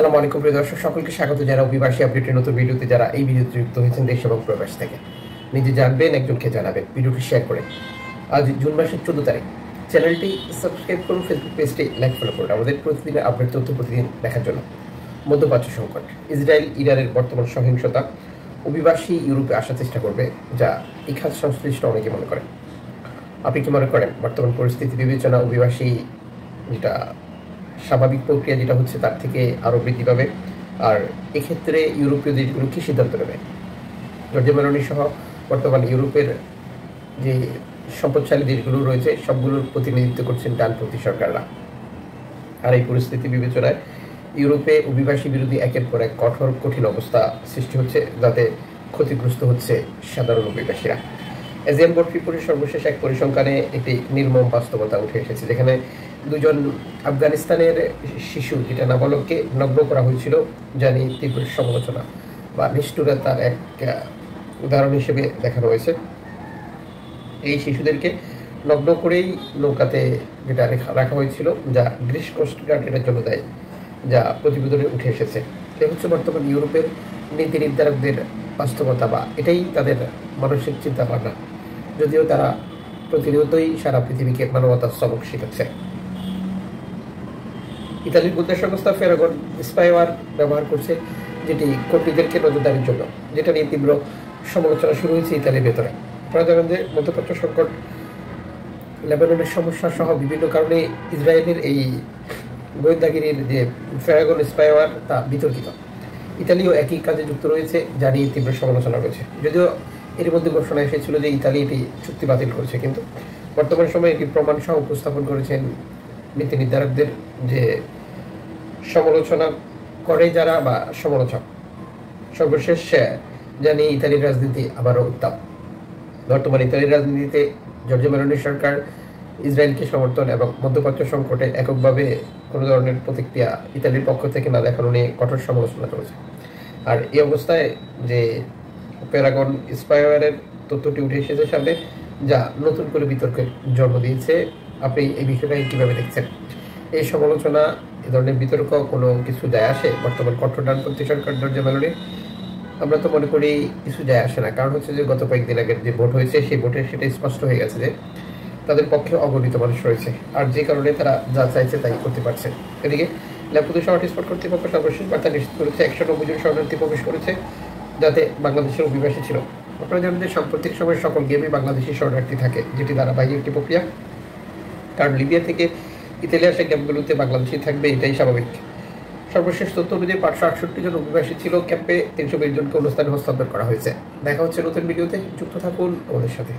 আসসালামু আলাইকুম প্রিয় দর্শক, সকলকে স্বাগত। যারা অভিবাসী আপডেটের নতুন ভিডিওতে, যারা এই ভিডিওতে যুক্ত হয়েছেন দেশ এবং প্রবাস থেকে, নিজে জানবেন, একজনকে জানাবেন, ভিডিওটি শেয়ার করে। আজ জুন মাসের 14 তারিখ। চ্যানেলটি সাবস্ক্রাইব করুন, ফেসবুক পেজটি লাইক ফলো করুন আমাদের প্রতিদিনের আপডেট তথ্য প্রতিদিন দেখার জন্য। মধ্যপ্রাচ্য সংকট, ইসরায়েল ইরানের বর্তমান সহিংসতা অভিবাসী ইউরোপে আসার চেষ্টা করবে, যা এই খাত সংশ্লিষ্ট অনেকে মনে করেন। আপনি কি মনে করেন বর্তমান পরিস্থিতি বিবেচনা অভিবাসী যেটা স্বাভাবিক প্রক্রিয়া যেটা হচ্ছে তার থেকে আরও বৃদ্ধি পাবে? আর এক্ষেত্রে ইউরোপীয় দেশগুলো কী সিদ্ধান্ত নেবে? জর্জিয়া মেলোনি সহ বর্তমান ইউরোপের যে সম্পদশালী দেশগুলো রয়েছে সবগুলোর প্রতিনিধিত্ব করছেন ডানপন্থী সরকাররা। আর এই পরিস্থিতি বিবেচনায় ইউরোপে অভিবাসী বিরোধী একের পর এক কঠিন অবস্থা সৃষ্টি হচ্ছে, যাতে ক্ষতিগ্রস্ত হচ্ছে সাধারণ অভিবাসীরা। এজিয়ান বোর্ড রিপোর্টের সর্বশেষ এক পরিসংখ্যানে একটি নির্মম বাস্তবতা উঠে এসেছে, যেখানে দুজন আফগানিস্তানের শিশু যেটা নাবালককে নগ্ন করা হয়েছিল, যা নিয়ে তীব্র সমালোচনা বা নিষ্ঠুরতার এক উদাহরণ হিসেবে দেখানো হয়েছে। এই শিশুদেরকে নগ্ন করেই নৌকাতে যেটা রাখা হয়েছিল, যা গ্রিস কোস্ট গার্ড এটার জন্য দেয়, যা প্রতিবেদনে উঠে এসেছে। এ হচ্ছে বর্তমান ইউরোপের নীতি নির্ধারকদের বাস্তবতা, বা এটাই তাদের মানসিক চিন্তা ভাবনা, যদিও তারা প্রতিনিয়তই সারা পৃথিবীকে মানবতার সবক শেখাচ্ছে। ইতালির গোয়েন্দা সংস্থা ফেরাগন স্পাইওয়ার ব্যবহার করছে, যেটি কর্মীদেরকে নজরদারির জন্য, যেটা নিয়ে তীব্র সমালোচনা শুরু হয়েছে ইতালির ভেতরে। প্রজাতন্ত্রের মধ্যপ্রাচ্য সংকট, লেবাননের সমস্যা সহ বিভিন্ন কারণে ইসরায়েলের এই গোয়েন্দাগিরির যে ফেরাগন স্পাইওয়ার তা বিতর্কিত। ইতালিও একই কাজে যুক্ত রয়েছে, যা নিয়ে তীব্র সমালোচনা রয়েছে। যদিও এর মধ্যে ঘোষণা এসেছিল যে ইতালি এটি চুক্তি বাতিল করেছে, কিন্তু বর্তমান সময়ে এটি প্রমাণ সহ উপস্থাপন করেছেন নীতি নির্ধারকদের যে সমালোচনা করে যারা, বা সমালোচক। সর্বশেষ জানিয়ে ইতালির রাজনীতি আবারও উত্তাপ। বর্তমান ইতালির রাজনীতিতে জর্জিয়া মেলোনি সরকার ইসরায়েলকে সমর্থন এবং মধ্যপ্রাচ্য সংকটে এককভাবে কোনো ধরনের প্রতিক্রিয়া ইতালির পক্ষ থেকে না দেখানো নিয়ে কঠোর সমালোচনা চলেছে। আর এই অবস্থায় যে প্যারাগন স্পাইওয়ারের তথ্যটি উঠে এসেছে সামনে, যা নতুন করে বিতর্কের জন্ম দিয়েছে। আপনি এই বিষয়টাকে কীভাবে দেখছেন? এই সমালোচনা, এ ধরনের বিতর্ক কোনো কিছু যায় আসে বর্তমান কঠোর ডানপন্থী সরকার জর্জিয়া মেলোনির? আমরা তো মনে করি কিছু যায় আসে না। কারণ হচ্ছে যে গত কয়েকদিন আগের যে ভোট হয়েছে, সেই ভোটে সেটা স্পষ্ট হয়ে গেছে যে তাদের পক্ষে অগণিত মানুষ রয়েছে, আর যে কারণে তারা যা চাইছে তাই করতে পারছে। এদিকে ল্যাপুদু শহর স্পট কর্তৃপক্ষ সর্বশেষ বার্তা নিশ্চিত করেছে 190 জন শরণার্থী প্রবেশ করেছে, যাতে বাংলাদেশের অভিবাসী ছিল। আপনারা জানেন যে সাম্প্রতিক সময়ের সকল গেমে বাংলাদেশি শরণার্থী থাকে, যেটি ধারাবাহিক একটি প্রক্রিয়া। কারণ লিবিয়া থেকে ইতালি আসা ক্যাম্পগুলোতে বাংলাদেশি থাকবে, এটাই স্বাভাবিক। সর্বশেষ তথ্য অনুযায়ী 568 জন অভিবাসী ছিল ক্যাম্পে, 320 জনকে অন্য স্থানে হস্তান্তর করা হয়েছে। দেখা হচ্ছে নতুন ভিডিওতে, যুক্ত থাকুন আমাদের সাথে।